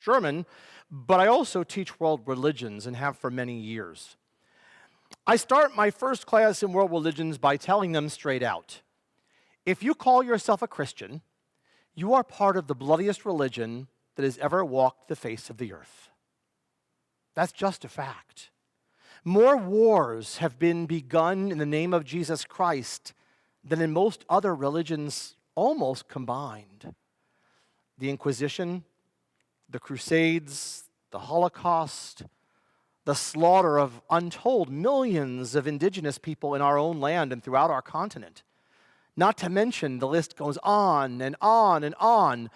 German, but I also teach world religions and have for many years. I start my first class in world religions by telling them straight out, if you call yourself a Christian, you are part of the bloodiest religion that has ever walked the face of the earth. That's just a fact. More wars have been begun in the name of Jesus Christ than in most other religions almost combined. The Inquisition, the Crusades, the Holocaust, the slaughter of untold millions of indigenous people in our own land and throughout our continent. Not to mention, the list goes on and on and on.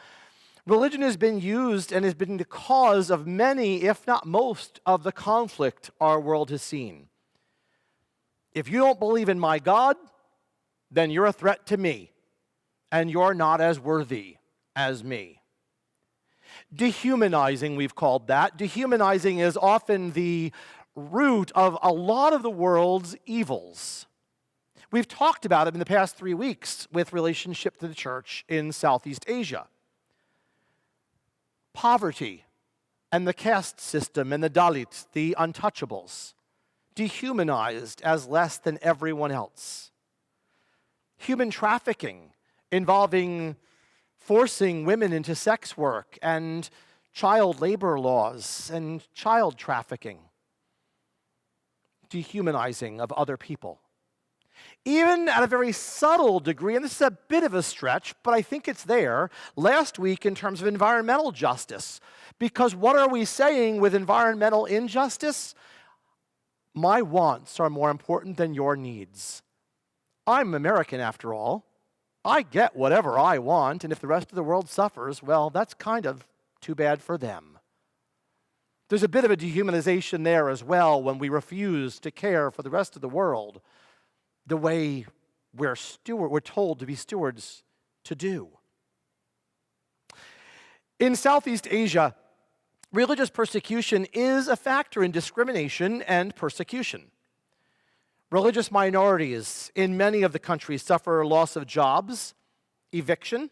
Religion has been used and has been the cause of many, if not most, of the conflict our world has seen. If you don't believe in my God, then you're a threat to me, and you're not as worthy as me. Dehumanizing, we've called that. Dehumanizing is often the root of a lot of the world's evils. We've talked about it in the past 3 weeks with relationship to the church in Southeast Asia. Poverty and the caste system and the Dalits, the untouchables, dehumanized as less than everyone else. Human trafficking involving forcing women into sex work and child labor laws and child trafficking. Dehumanizing of other people. Even at a very subtle degree, and this is a bit of a stretch, but I think it's there, last week in terms of environmental justice. Because what are we saying with environmental injustice? My wants are more important than your needs. I'm American after all. I get whatever I want, and if the rest of the world suffers, well, that's kind of too bad for them. There's a bit of a dehumanization there as well when we refuse to care for the rest of the world the way we're told to be stewards to do. In Southeast Asia, religious persecution is a factor in discrimination and persecution. Religious minorities in many of the countries suffer loss of jobs, eviction,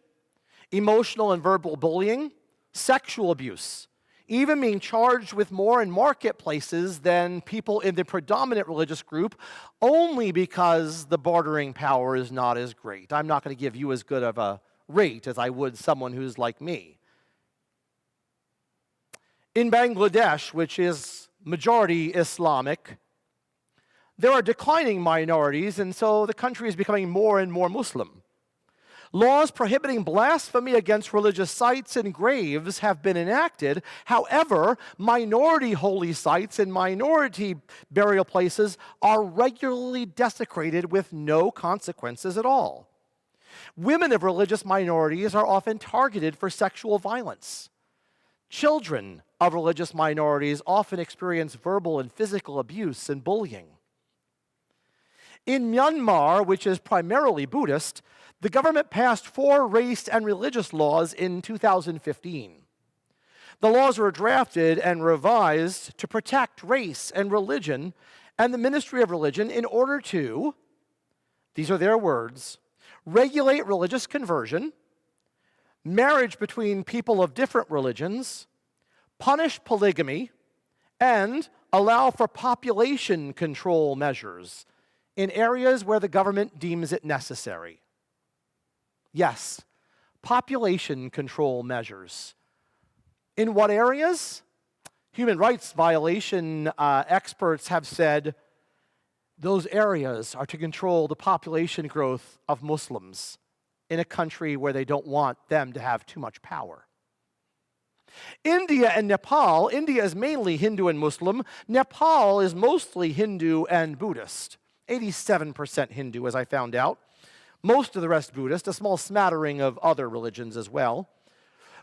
emotional and verbal bullying, sexual abuse, even being charged with more in marketplaces than people in the predominant religious group only because the bartering power is not as great. I'm not going to give you as good of a rate as I would someone who's like me. In Bangladesh, which is majority Islamic, there are declining minorities, and so the country is becoming more and more Muslim. Laws prohibiting blasphemy against religious sites and graves have been enacted. However, minority holy sites and minority burial places are regularly desecrated with no consequences at all. Women of religious minorities are often targeted for sexual violence. Children of religious minorities often experience verbal and physical abuse and bullying. In Myanmar, which is primarily Buddhist, the government passed 4 race and religious laws in 2015. The laws were drafted and revised to protect race and religion and the Ministry of Religion in order to, these are their words, regulate religious conversion, marriage between people of different religions, punish polygamy, and allow for population control measures in areas where the government deems it necessary. Yes, population control measures. In what areas? Human rights violation experts have said those areas are to control the population growth of Muslims in a country where they don't want them to have too much power. India and Nepal, India is mainly Hindu and Muslim. Nepal is mostly Hindu and Buddhist. 87% Hindu, as I found out. Most of the rest Buddhist, a small smattering of other religions as well,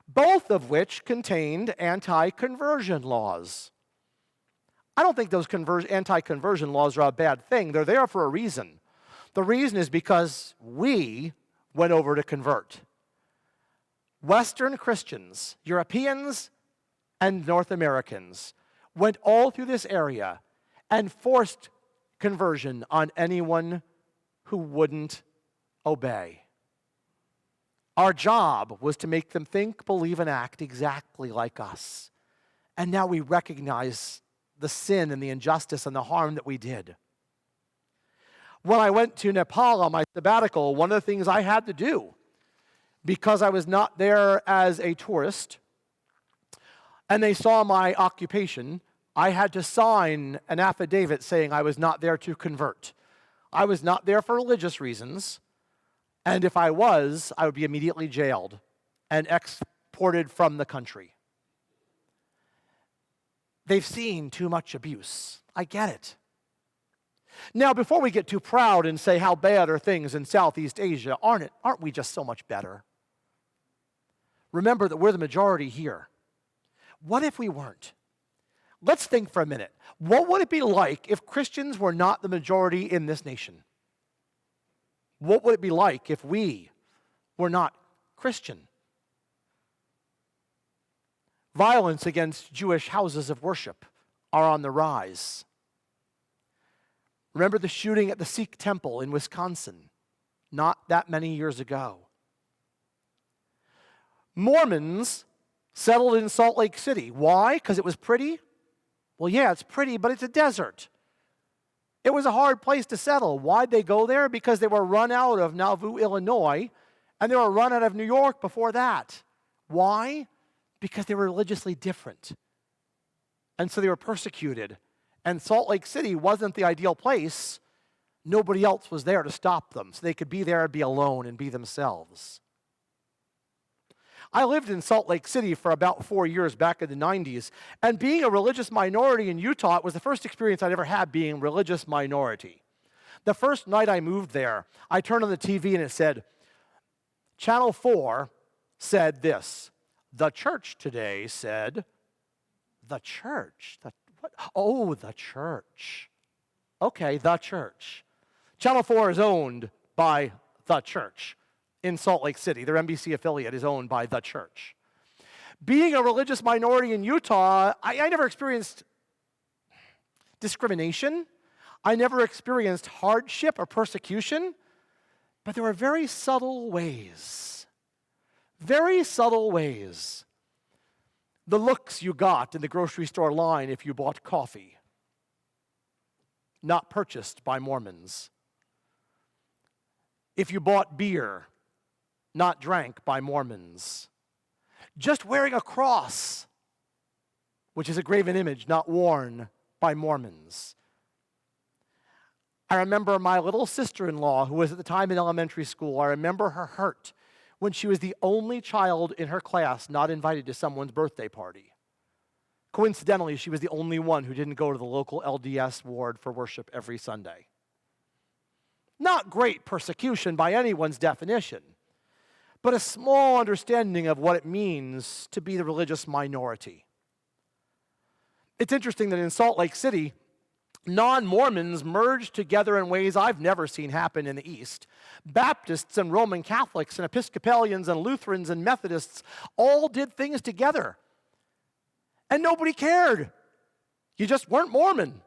both of which contained anti-conversion laws. I don't think those anti-conversion laws are a bad thing. They're there for a reason. The reason is because we went over to convert. Western Christians, Europeans, and North Americans went all through this area and forced conversion on anyone who wouldn't obey. Our job was to make them think, believe, and act exactly like us. And now we recognize the sin and the injustice and the harm that we did. When I went to Nepal on my sabbatical, one of the things I had to do, because I was not there as a tourist, and they saw my occupation, I had to sign an affidavit saying I was not there to convert. I was not there for religious reasons, and if I was, I would be immediately jailed and exported from the country. They've seen too much abuse. I get it. Now, before we get too proud and say how bad are things in Southeast Asia, aren't we just so much better? Remember that we're the majority here. What if we weren't? Let's think for a minute. What would it be like if Christians were not the majority in this nation? What would it be like if we were not Christian? Violence against Jewish houses of worship are on the rise. Remember the shooting at the Sikh temple in Wisconsin, not that many years ago. Mormons settled in Salt Lake City. Why? Because it was pretty? Well, yeah, it's pretty, but it's a desert. It was a hard place to settle. Why'd they go there? Because they were run out of Nauvoo, Illinois, and they were run out of New York before that. Why? Because they were religiously different. And so they were persecuted. And Salt Lake City wasn't the ideal place. Nobody else was there to stop them, so they could be there and be alone and be themselves. I lived in Salt Lake City for about 4 years back in the 90s, and being a religious minority in Utah, it was the first experience I'd ever had being religious minority. The first night I moved there, I turned on the TV and it said, Channel 4 said this. The church today said, the church. Oh, the church. Okay, the church. Channel 4 is owned by the church in Salt Lake City. Their NBC affiliate is owned by the church. Being a religious minority in Utah, I never experienced discrimination. I never experienced hardship or persecution, but there were very subtle ways. Very subtle ways. The looks you got in the grocery store line if you bought coffee, not purchased by Mormons. If you bought beer, not drank by Mormons. Just wearing a cross, which is a graven image, not worn by Mormons. I remember my little sister-in-law, who was at the time in elementary school, I remember her hurt when she was the only child in her class not invited to someone's birthday party. Coincidentally, she was the only one who didn't go to the local LDS ward for worship every Sunday. Not great persecution by anyone's definition, but a small understanding of what it means to be the religious minority. It's interesting that in Salt Lake City, non-Mormons merged together in ways I've never seen happen in the East. Baptists and Roman Catholics and Episcopalians and Lutherans and Methodists all did things together. And nobody cared. You just weren't Mormon.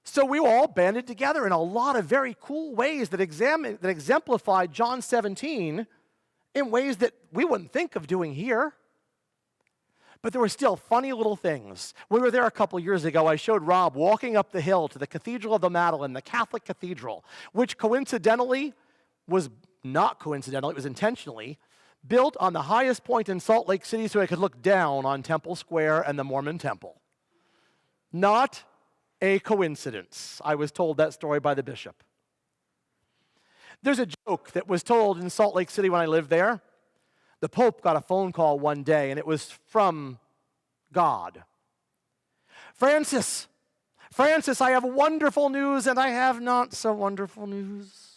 So we all banded together in a lot of very cool ways that exemplified John 17 in ways that we wouldn't think of doing here. But there were still funny little things. We were there a couple years ago. I showed Rob walking up the hill to the Cathedral of the Madeleine, the Catholic cathedral, which coincidentally was not coincidental, it was intentionally built on the highest point in Salt Lake City so I could look down on Temple Square and the Mormon Temple. Not a coincidence. I was told that story by the bishop. There's a joke that was told in Salt Lake City when I lived there. The Pope got a phone call one day, and it was from God. Francis, I have wonderful news, and I have not so wonderful news.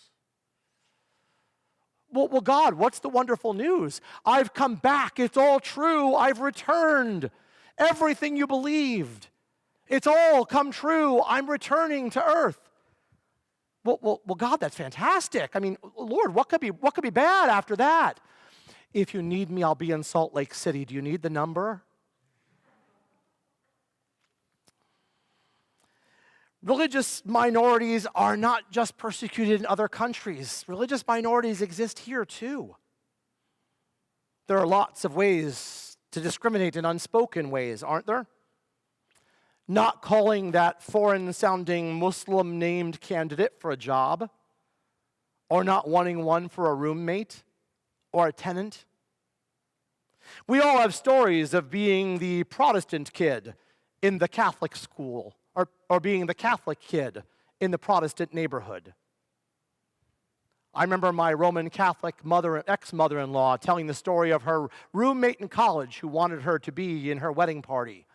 Well, God, what's the wonderful news? I've come back. It's all true. I've returned. Everything you believed. It's all come true. I'm returning to earth. Well, God, that's fantastic. I mean, Lord, what could be bad after that? If you need me, I'll be in Salt Lake City. Do you need the number? Religious minorities are not just persecuted in other countries. Religious minorities exist here too. There are lots of ways to discriminate in unspoken ways, aren't there? Not calling that foreign-sounding Muslim-named candidate for a job, or not wanting one for a roommate or a tenant. We all have stories of being the Protestant kid in the Catholic school, or being the Catholic kid in the Protestant neighborhood. I remember my Roman Catholic ex-mother-in-law telling the story of her roommate in college who wanted her to be in her wedding party.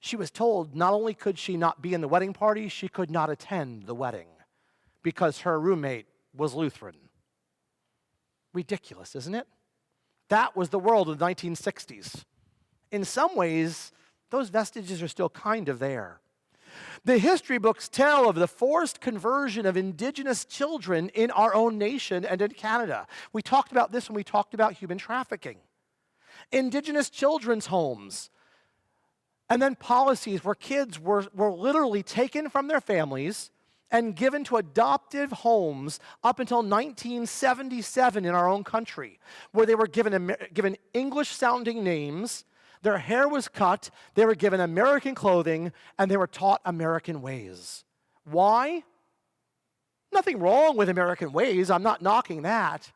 She was told not only could she not be in the wedding party, she could not attend the wedding because her roommate was Lutheran. Ridiculous, isn't it? That was the world of the 1960s. In some ways, those vestiges are still kind of there. The history books tell of the forced conversion of indigenous children in our own nation and in Canada. We talked about this when we talked about human trafficking. Indigenous children's homes, and then policies where kids were literally taken from their families and given to adoptive homes up until 1977 in our own country, where they were given English-sounding names, their hair was cut, they were given American clothing, and they were taught American ways. Why? Nothing wrong with American ways, I'm not knocking that.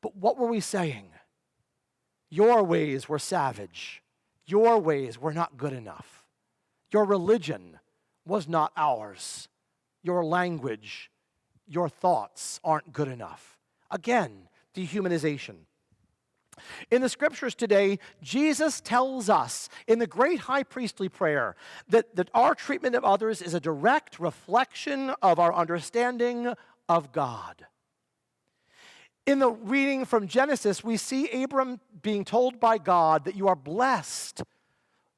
But what were we saying? Your ways were savage. Your ways were not good enough. Your religion was not ours. Your language, your thoughts aren't good enough. Again, dehumanization. In the scriptures today, Jesus tells us in the great high priestly prayer that our treatment of others is a direct reflection of our understanding of God. In the reading from Genesis, we see Abram being told by God that you are blessed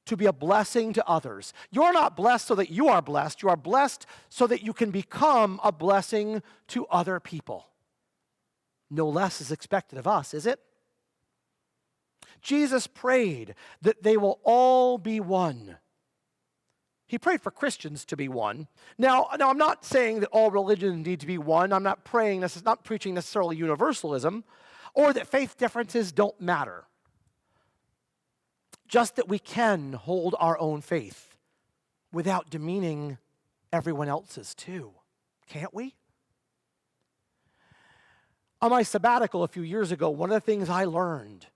to be a blessing to others. You're not blessed so that you are blessed. You are blessed so that you can become a blessing to other people. No less is expected of us, is it? Jesus prayed that they will all be one. He prayed for Christians to be one. Now, I'm not saying that all religions need to be one. I'm not preaching necessarily universalism, or that faith differences don't matter. Just that we can hold our own faith without demeaning everyone else's too. Can't we? On my sabbatical a few years ago, one of the things I learned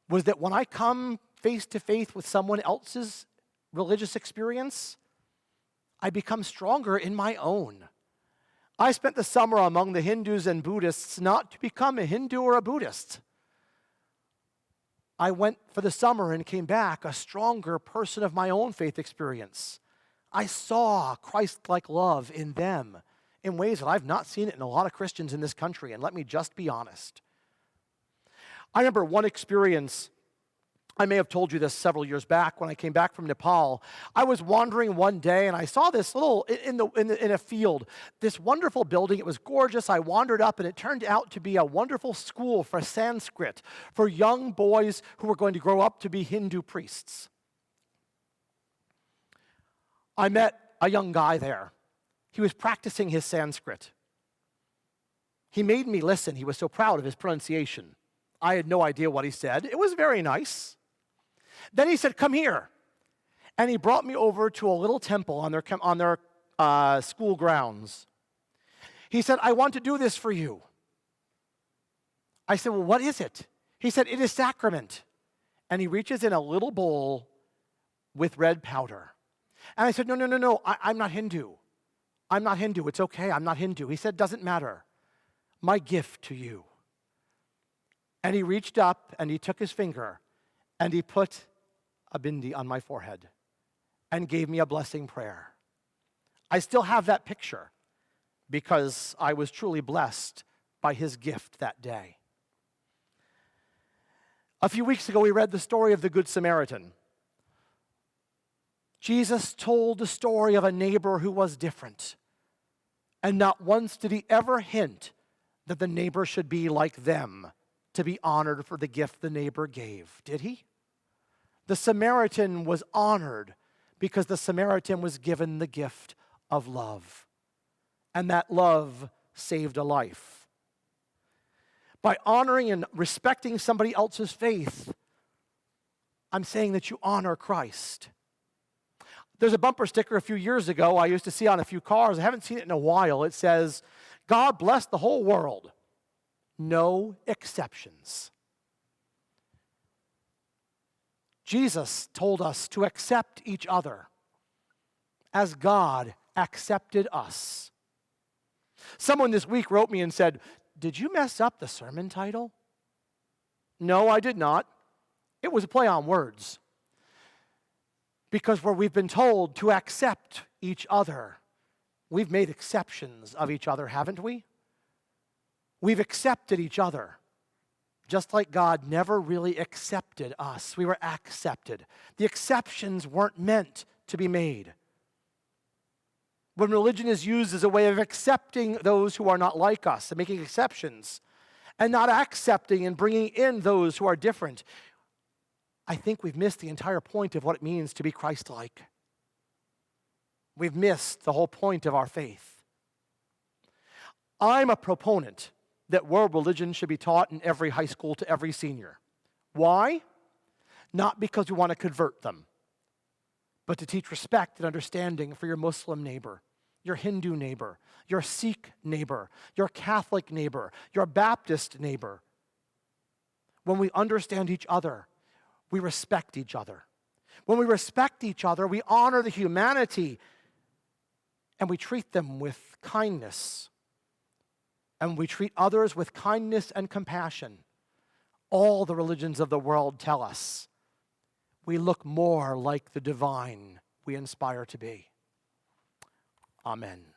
was that when I come face to face with someone else's religious experience, I become stronger in my own. I spent the summer among the Hindus and Buddhists not to become a Hindu or a Buddhist. I went for the summer and came back a stronger person of my own faith experience. I saw Christ-like love in them in ways that I've not seen it in a lot of Christians in this country, and let me just be honest. I remember one experience, I may have told you this several years back when I came back from Nepal. I was wandering one day and I saw this little, in a field, this wonderful building. It was gorgeous. I wandered up and it turned out to be a wonderful school for Sanskrit, for young boys who were going to grow up to be Hindu priests. I met a young guy there. He was practicing his Sanskrit. He made me listen. He was so proud of his pronunciation. I had no idea what he said. It was very nice. Then he said, "Come here." And he brought me over to a little temple on their school grounds. He said, "I want to do this for you." I said, "Well, what is it?" He said, "It is sacrament." And he reaches in a little bowl with red powder. And I said, No, I'm not Hindu. I'm not Hindu. It's okay, I'm not Hindu. He said, "Doesn't matter. My gift to you." And he reached up and he took his finger and he put a bindi on my forehead and gave me a blessing prayer. I still have that picture because I was truly blessed by his gift that day. A few weeks ago, we read the story of the Good Samaritan. Jesus told the story of a neighbor who was different. And not once did he ever hint that the neighbor should be like them, to be honored for the gift the neighbor gave, did he? The Samaritan was honored because the Samaritan was given the gift of love. And that love saved a life. By honoring and respecting somebody else's faith, I'm saying that you honor Christ. There's a bumper sticker a few years ago I used to see on a few cars. I haven't seen it in a while. It says, "God bless the whole world. No exceptions." Jesus told us to accept each other as God accepted us. Someone this week wrote me and said, "Did you mess up the sermon title?" No, I did not. It was a play on words. Because where we've been told to accept each other, we've made exceptions of each other, haven't we? We've accepted each other, just like God never really accepted us. We were accepted. The exceptions weren't meant to be made. When religion is used as a way of accepting those who are not like us and making exceptions, and not accepting and bringing in those who are different, I think we've missed the entire point of what it means to be Christ-like. We've missed the whole point of our faith. I'm a proponent that world religion should be taught in every high school to every senior. Why? Not because we want to convert them, but to teach respect and understanding for your Muslim neighbor, your Hindu neighbor, your Sikh neighbor, your Catholic neighbor, your Baptist neighbor. When we understand each other, we respect each other. When we respect each other, we honor the humanity and we treat them with kindness. And we treat others with kindness and compassion. All the religions of the world tell us we look more like the divine we inspire to be. Amen.